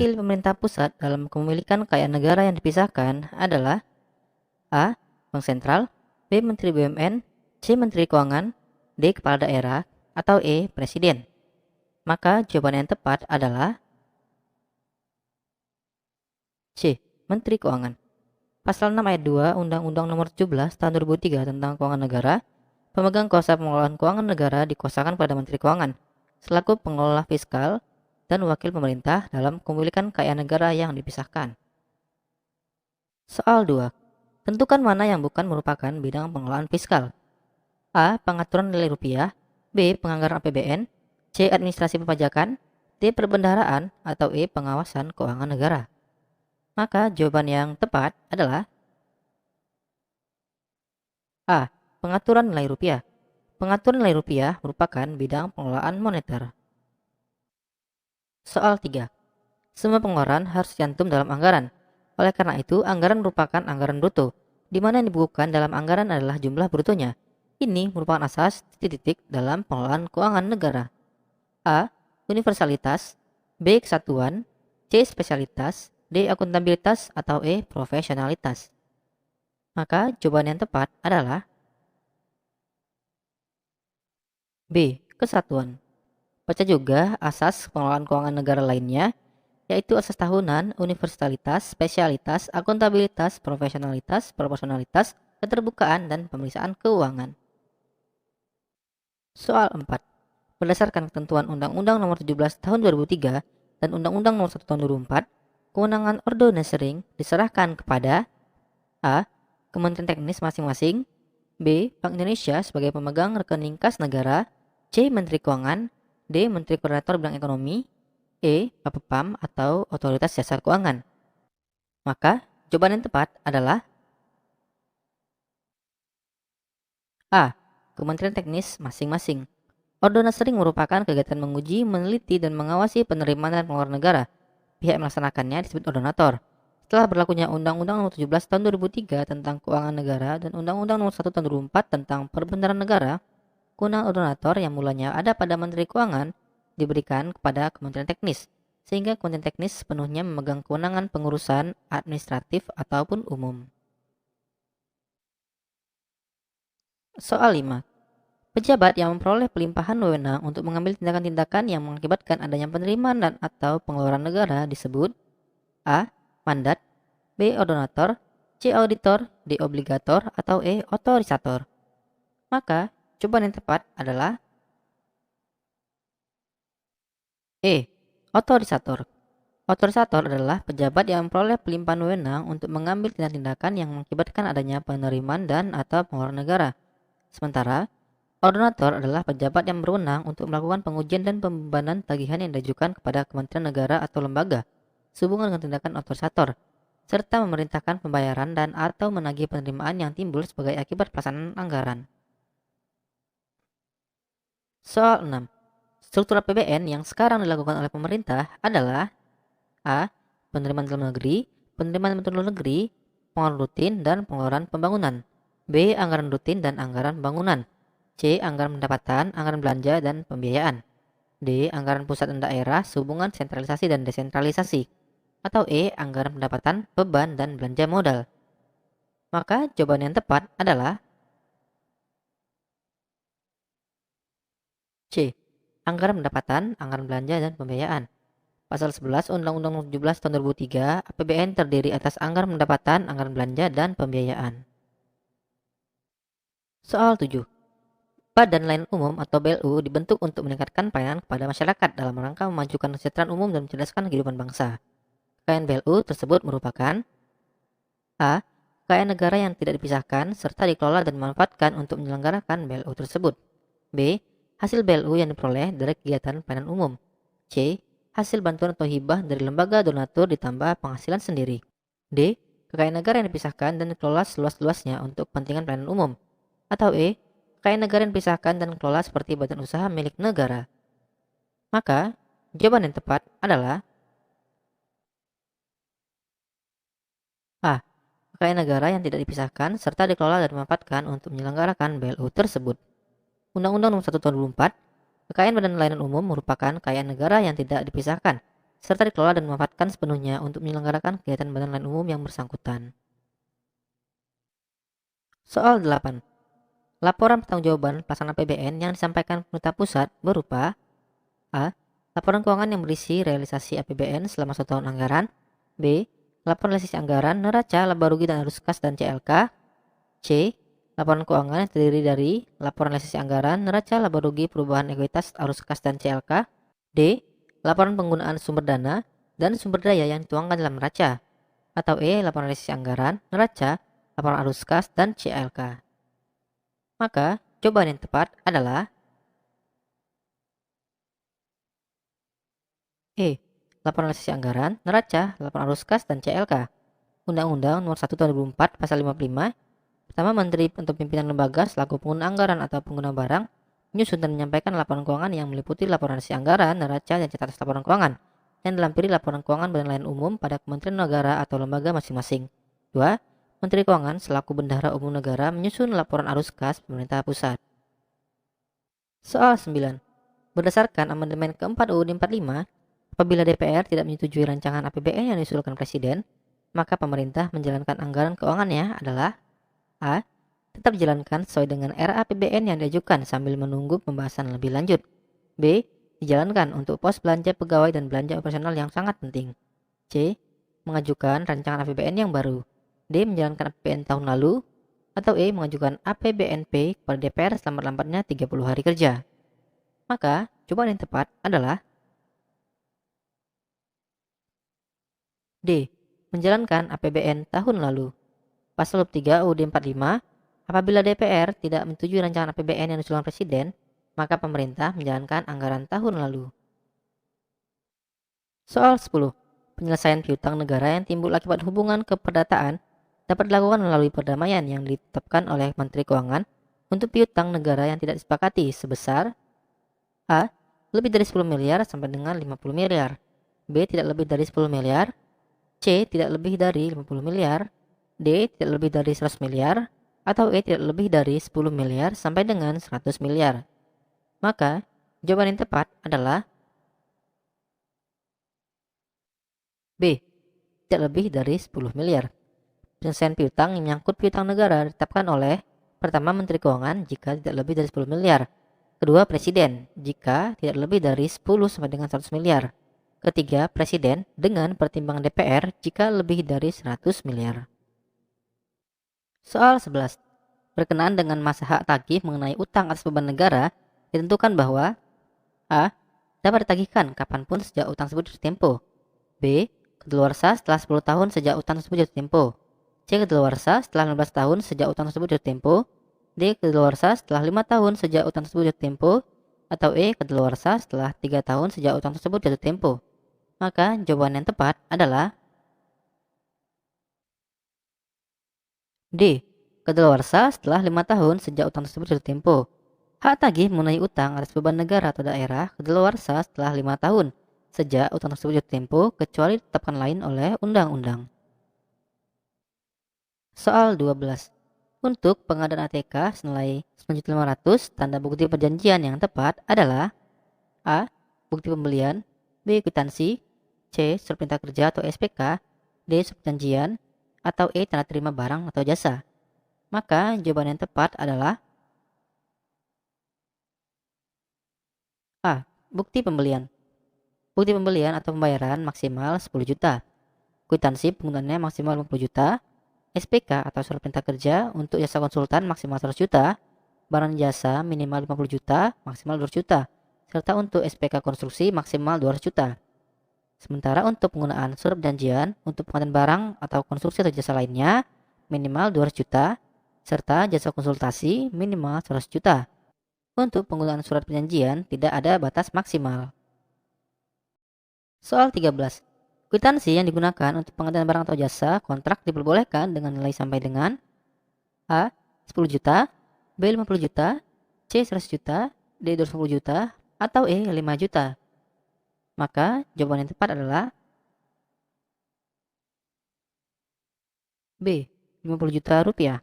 Wakil pemerintah pusat dalam kepemilikan kekayaan negara yang dipisahkan adalah A. Bank Sentral, B. Menteri BUMN, C. Menteri Keuangan, D. Kepala Daerah, atau E. Presiden. Maka jawaban yang tepat adalah C. Menteri Keuangan. Pasal 6 ayat 2 Undang-Undang Nomor 17 Tahun 2003 tentang Keuangan Negara, pemegang kuasa pengelolaan keuangan negara dikuasakan pada Menteri Keuangan selaku pengelola fiskal dan wakil pemerintah dalam kepemilikan kekayaan negara yang dipisahkan. Soal 2. Tentukan mana yang bukan merupakan bidang pengelolaan fiskal. A. Pengaturan nilai rupiah, B. Penganggaran APBN, C. Administrasi perpajakan, D. Perbendaharaan, atau E. Pengawasan keuangan negara. Maka jawaban yang tepat adalah A. Pengaturan nilai rupiah. Pengaturan nilai rupiah merupakan bidang pengelolaan moneter. Soal 3. Semua pengeluaran harus dicantum dalam anggaran. Oleh karena itu, anggaran merupakan anggaran bruto, di mana yang dibukukan dalam anggaran adalah jumlah brutonya. Ini merupakan asas titik-titik dalam pengelolaan keuangan negara. A. Universalitas, B. Kesatuan, C. Spesialitas, D. Akuntabilitas, atau E. Profesionalitas. Maka jawaban yang tepat adalah B. Kesatuan. Baca juga asas pengelolaan keuangan negara lainnya, yaitu asas tahunan, universalitas, spesialitas, akuntabilitas, profesionalitas, proporsionalitas, keterbukaan, dan pemeriksaan keuangan. Soal 4. Berdasarkan ketentuan Undang-Undang Nomor 17 Tahun 2003 dan Undang-Undang Nomor 1 Tahun 2004, kewenangan organisering diserahkan kepada A. Kementerian Teknis masing-masing, B. Bank Indonesia sebagai pemegang rekening kas negara, C. Menteri Keuangan, D. Menteri Koordinator Bidang Ekonomi, E. Bapepam atau Otoritas Jasa Keuangan. Maka jawaban yang tepat adalah A. Kementerian Teknis masing-masing. Ordonasering merupakan kegiatan menguji, meneliti, dan mengawasi penerimaan dan pengeluaran negara. Pihak yang melaksanakannya disebut ordonator. Setelah berlakunya Undang-Undang Nomor 17 Tahun 2003 tentang Keuangan Negara dan Undang-Undang Nomor 1 Tahun 2004 tentang Perbendaharaan Negara, kewenangan ordonator yang mulanya ada pada Menteri Keuangan diberikan kepada Kementerian Teknis, sehingga Kementerian Teknis sepenuhnya memegang kewenangan pengurusan administratif ataupun umum. Soal 5. Pejabat yang memperoleh pelimpahan wewenang untuk mengambil tindakan-tindakan yang mengakibatkan adanya penerimaan dan atau pengeluaran negara disebut A. Mandat, B. Ordonator, C. Auditor, D. Obligator, atau E. Otorisator. Maka jawaban yang tepat adalah E. Otorisator. Otorisator adalah pejabat yang memperoleh pelimpahan wewenang untuk mengambil tindakan-tindakan yang mengakibatkan adanya penerimaan dan atau pengeluaran negara. Sementara ordonator adalah pejabat yang berwenang untuk melakukan pengujian dan pembebanan tagihan yang diajukan kepada kementerian negara atau lembaga sehubungan dengan tindakan otorisator, serta memerintahkan pembayaran dan atau menagih penerimaan yang timbul sebagai akibat pelaksanaan anggaran. Soal 6. Struktur APBN yang sekarang dilakukan oleh pemerintah adalah A. Penerimaan dalam negeri, penerimaan luar negeri, pengeluaran rutin dan pengeluaran pembangunan, B. Anggaran rutin dan anggaran pembangunan, C. Anggaran pendapatan, anggaran belanja, dan pembiayaan, D. Anggaran pusat dan daerah sehubungan sentralisasi dan desentralisasi, atau E. Anggaran pendapatan, beban, dan belanja modal. Maka jawaban yang tepat adalah C. Anggaran pendapatan, anggaran belanja, dan pembiayaan. Pasal 11 Undang-Undang Nomor 17 Tahun 2003, APBN terdiri atas anggaran pendapatan, anggaran belanja, dan pembiayaan. Soal 7. Badan Layanan Umum atau BLU dibentuk untuk meningkatkan pelayanan kepada masyarakat dalam rangka memajukan kesejahteraan umum dan mencerdaskan kehidupan bangsa. Kekayaan BLU tersebut merupakan A. Kekayaan negara yang tidak dipisahkan serta dikelola dan dimanfaatkan untuk menyelenggarakan BLU tersebut. B. Hasil BLU yang diperoleh dari kegiatan pelayanan umum. C. Hasil bantuan atau hibah dari lembaga donatur ditambah penghasilan sendiri. D. Kekayaan negara yang dipisahkan dan dikelola seluas-luasnya untuk kepentingan pelayanan umum. Atau E. Kekayaan negara yang dipisahkan dan dikelola seperti badan usaha milik negara. Maka jawaban yang tepat adalah A. Kekayaan negara yang tidak dipisahkan serta dikelola dan dimanfaatkan untuk menyelenggarakan BLU tersebut. Undang-Undang Nomor 1 Tahun 2004, kekayaan badan layanan umum merupakan kekayaan negara yang tidak dipisahkan serta dikelola dan dimanfaatkan sepenuhnya untuk menyelenggarakan kegiatan badan lain umum yang bersangkutan. Soal 8. Laporan pertanggungjawaban pelaksanaan APBN yang disampaikan pemerintah pusat berupa A. Laporan keuangan yang berisi realisasi APBN selama 1 tahun anggaran. B. Laporan realisasi anggaran, neraca, laba rugi dan arus kas dan CLK. C. Laporan keuangan yang terdiri dari laporan realisasi anggaran, neraca, laba rugi, perubahan ekuitas, arus kas dan CLK. D. Laporan penggunaan sumber dana dan sumber daya yang dituangkan dalam neraca. Atau E. Laporan realisasi anggaran, neraca, laporan arus kas dan CLK. Maka jawaban yang tepat adalah E. Laporan realisasi anggaran, neraca, laporan arus kas dan CLK. Undang-Undang Nomor 1 Tahun 2004 Pasal 55. Pertama, Menteri atau pimpinan lembaga selaku pengguna anggaran atau pengguna barang menyusun dan menyampaikan laporan keuangan yang meliputi laporan realisasi anggaran, neraca, dan catatan laporan keuangan yang dilampiri laporan keuangan badan lain umum pada Kementerian Negara atau lembaga masing-masing. 2. Menteri Keuangan selaku bendahara umum negara menyusun laporan arus kas pemerintah pusat. Soal 9. Berdasarkan amandemen keempat UUD 45, apabila DPR tidak menyetujui rancangan APBN yang diusulkan Presiden, maka pemerintah menjalankan anggaran keuangannya adalah A. Tetap dijalankan sesuai dengan era APBN yang diajukan sambil menunggu pembahasan lebih lanjut. B. Dijalankan untuk pos belanja pegawai dan belanja operasional yang sangat penting. C. Mengajukan rancangan APBN yang baru. D. Menjalankan APBN tahun lalu. Atau E. Mengajukan APBNP kepada DPR selambat-lambatnya 30 hari kerja. Maka jawaban yang tepat adalah D. Menjalankan APBN tahun lalu. Pasal 3 UUD 45, apabila DPR tidak menyetujui rancangan APBN yang diusulkan Presiden, maka pemerintah menjalankan anggaran tahun lalu. Soal 10. Penyelesaian piutang negara yang timbul akibat hubungan keperdataan dapat dilakukan melalui perdamaian yang ditetapkan oleh Menteri Keuangan untuk piutang negara yang tidak disepakati sebesar A. Lebih dari 10 miliar sampai dengan 50 miliar. B. Tidak lebih dari 10 miliar. C. Tidak lebih dari 50 miliar. D. Tidak lebih dari 100 miliar. Atau E. Tidak lebih dari 10 miliar sampai dengan 100 miliar. Maka jawaban yang tepat adalah B. Tidak lebih dari 10 miliar. Penyelesaian piutang yang menyangkut piutang negara ditetapkan oleh pertama Menteri Keuangan jika tidak lebih dari 10 miliar. Kedua, Presiden jika tidak lebih dari 10 sampai dengan 100 miliar. Ketiga, Presiden dengan pertimbangan DPR jika lebih dari 100 miliar. Soal 11. Berkenaan dengan masa hak tagih mengenai utang atas beban negara, ditentukan bahwa A. Dapat ditagihkan kapanpun sejak utang tersebut jatuh tempo. B. Kedaluarsa setelah 10 tahun sejak utang tersebut jatuh tempo. C. Kedaluarsa setelah 15 tahun sejak utang tersebut jatuh tempo. D. Kedaluarsa setelah 5 tahun sejak utang tersebut jatuh tempo. Atau E. Kedaluarsa setelah 3 tahun sejak utang tersebut jatuh tempo. Maka jawaban yang tepat adalah D. Kedaluarsa setelah 5 tahun sejak utang tersebut jatuh tempo. Hak tagih mengenai utang atas beban negara atau daerah kedaluarsa setelah 5 tahun sejak utang tersebut jatuh tempo kecuali ditetapkan lain oleh undang-undang. Soal 12. Untuk pengadaan ATK senilai 9.500.000, tanda bukti perjanjian yang tepat adalah A. Bukti pembelian. B. Kwitansi. C. Surat perintah kerja atau SPK. D. Surat perjanjian. Atau E. Tanda terima barang atau jasa. Maka jawaban yang tepat adalah A. Bukti pembelian. Bukti pembelian atau pembayaran maksimal 10 juta. Kwitansi penggunaannya maksimal 50 juta. SPK atau surat perintah kerja untuk jasa konsultan maksimal 100 juta. Barang jasa minimal 50 juta, maksimal 200 juta. Serta untuk SPK konstruksi maksimal 200 juta. Sementara untuk penggunaan surat perjanjian untuk pengadaan barang atau konstruksi atau jasa lainnya minimal 200 juta. Serta jasa konsultasi minimal 100 juta. Untuk penggunaan surat perjanjian tidak ada batas maksimal. Soal 13. Kwitansi yang digunakan untuk pengadaan barang atau jasa kontrak diperbolehkan dengan nilai sampai dengan A. 10 juta, B. 50 juta, C. 100 juta, D. 250 juta, atau E. 5 juta. Maka jawaban yang tepat adalah B. 50 juta rupiah.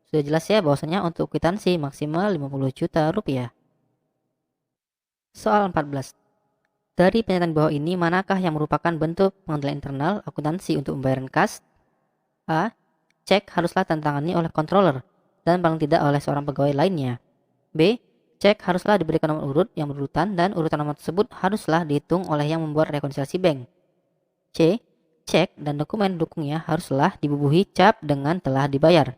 Sudah jelas ya bahwasanya untuk kwitansi maksimal 50 juta rupiah. Soal 14. Dari pernyataan bawah ini, manakah yang merupakan bentuk pengendalian internal akuntansi untuk pembayaran kas? A. Cek haruslah ditantangani oleh controller dan paling tidak oleh seorang pegawai lainnya. B. Cek haruslah diberikan nomor urut yang berurutan dan urutan nomor tersebut haruslah dihitung oleh yang membuat rekonsiliasi bank. C. Cek dan dokumen pendukungnya haruslah dibubuhi cap dengan telah dibayar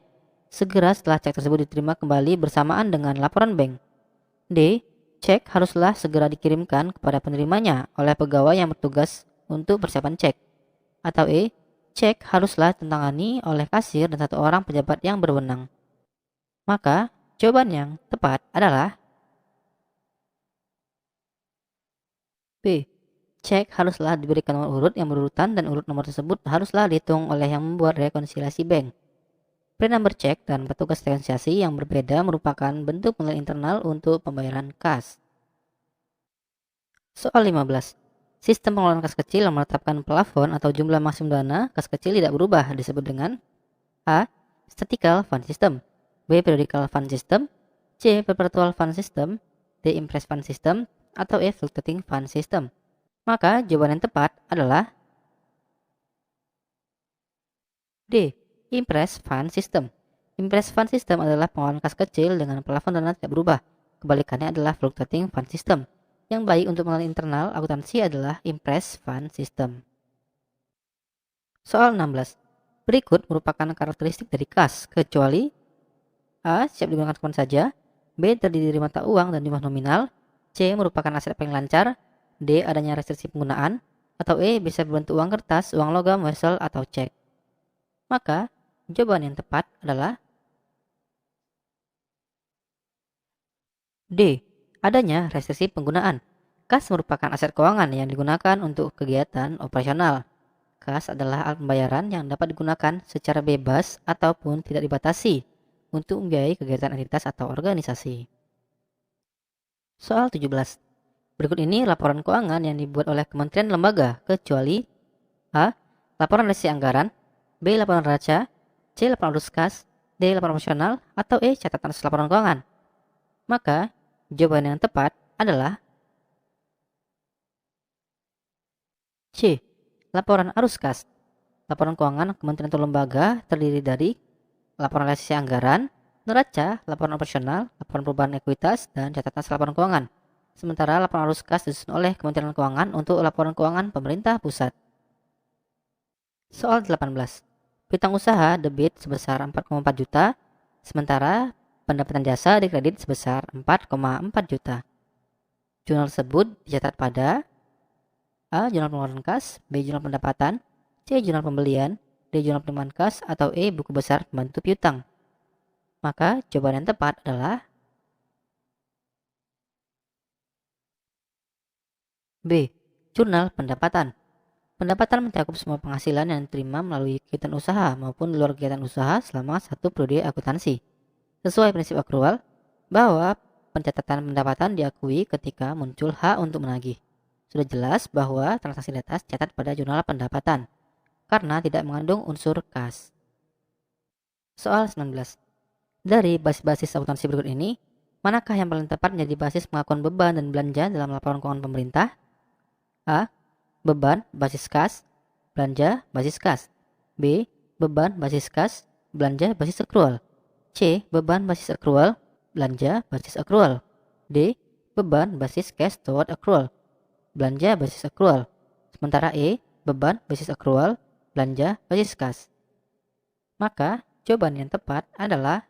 segera setelah cek tersebut diterima kembali bersamaan dengan laporan bank. D. Cek haruslah segera dikirimkan kepada penerimanya oleh pegawai yang bertugas untuk persiapan cek. Atau E. Cek haruslah ditantangani oleh kasir dan satu orang pejabat yang berwenang. Maka, jawaban yang tepat adalah B. Cek haruslah diberikan nomor urut yang berurutan dan urut nomor tersebut haruslah dihitung oleh yang membuat rekonsiliasi bank. Pre-number check dan petugas rekonsiliasi yang berbeda merupakan bentuk penilaian internal untuk pembayaran kas. Soal 15. Sistem pengelolaan kas kecil yang menetapkan plafon atau jumlah maksimum dana kas kecil tidak berubah disebut dengan A. Statistical Fund System, B. Periodical Fund System, C. Perpetual Fund System, D. Impress Fund System, atau E. Fluctuating Fund System. Maka jawaban yang tepat adalah D. Impress Fund System. Impress Fund System adalah pengelolaan kas kecil dengan plafon dana tidak berubah. Kebalikannya adalah Fluctuating Fund System. Yang baik untuk pengelolaan internal akuntansi adalah Impress Fund System. Soal 16. Berikut merupakan karakteristik dari kas, kecuali A. Siap digunakan kapan saja, B. Terdiri dari mata uang dan jumlah nominal, C. Merupakan aset paling lancar, D. Adanya restriksi penggunaan, atau E. Bisa berbentuk uang kertas, uang logam, wesel, atau cek. Maka, jawaban yang tepat adalah D. Adanya restriksi penggunaan. Kas merupakan aset keuangan yang digunakan untuk kegiatan operasional. Kas adalah alat pembayaran yang dapat digunakan secara bebas ataupun tidak dibatasi untuk membiayai kegiatan entitas atau organisasi. Soal 17. Berikut ini laporan keuangan yang dibuat oleh kementerian lembaga kecuali A. Laporan revisi anggaran, B. Laporan neraca, C. Laporan urus kas, D. Laporan operasional, atau E. Catatan atas laporan keuangan. Maka, jawaban yang tepat adalah C. Laporan arus kas. Laporan keuangan kementerian atau lembaga terdiri dari laporan revisi anggaran, neraca, laporan operasional, laporan perubahan ekuitas, dan catatan atas laporan keuangan. Sementara laporan arus kas disusun oleh Kementerian Keuangan untuk laporan keuangan pemerintah pusat. Soal 18. Piutang usaha debit sebesar 4,4 juta, sementara pendapatan jasa dikredit sebesar 4,4 juta. Jurnal tersebut dicatat pada A. Jurnal pengeluaran kas, B. Jurnal pendapatan, C. Jurnal pembelian, D. Jurnal penerimaan kas, atau E. Buku besar pembantu piutang. Maka jawaban yang tepat adalah B. Jurnal pendapatan. Pendapatan mencakup semua penghasilan yang diterima melalui kegiatan usaha maupun di luar kegiatan usaha selama satu periode akuntansi. Sesuai prinsip akrual, bahwa pencatatan pendapatan diakui ketika muncul hak untuk menagih. Sudah jelas bahwa transaksi di atas catat pada jurnal pendapatan, karena tidak mengandung unsur kas. Soal 19. Dari basis-basis akuntansi berikut ini, manakah yang paling tepat menjadi basis pengakuan beban dan belanja dalam laporan keuangan pemerintah? A. Beban basis kas, belanja basis kas. B. Beban basis kas, belanja basis akrual. C. Beban basis akrual, belanja basis akrual. D. Beban basis cash toward accrual, belanja basis akrual. Sementara E. Beban basis akrual, belanja basis kas. Maka jawaban yang tepat adalah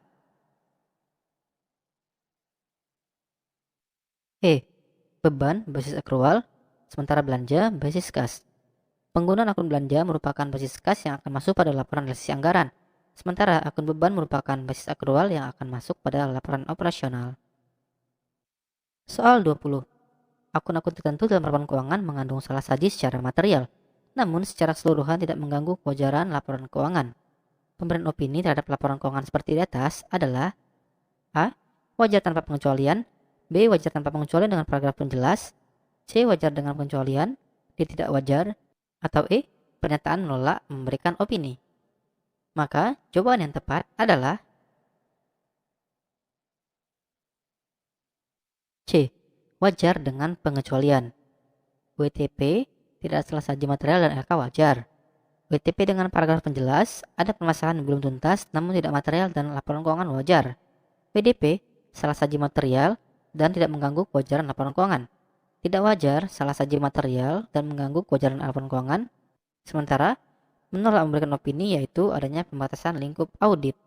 E. Beban basis akrual, sementara belanja basis kas. Penggunaan akun belanja merupakan basis kas yang akan masuk pada laporan revisi anggaran, sementara akun beban merupakan basis akrual yang akan masuk pada laporan operasional. Soal 20. Akun-akun tertentu dalam laporan keuangan mengandung salah saji secara material, namun secara keseluruhan tidak mengganggu kewajaran laporan keuangan. Pemberian opini terhadap laporan keuangan seperti di atas adalah A. Wajar tanpa pengecualian, B. Wajar tanpa pengecualian dengan paragraf penjelas, C. Wajar dengan pengecualian, D. Tidak wajar, atau E. Pernyataan menolak memberikan opini. Maka jawaban yang tepat adalah C. Wajar dengan pengecualian. WTP tidak salah saji material dan LK wajar. WTP dengan paragraf penjelas, ada permasalahan yang belum tuntas namun tidak material dan laporan keuangan wajar. WDP, salah saji material dan tidak mengganggu kewajaran laporan keuangan. Tidak wajar, salah saji material dan mengganggu kewajaran laporan keuangan. Sementara, menolak memberikan opini yaitu adanya pembatasan lingkup audit.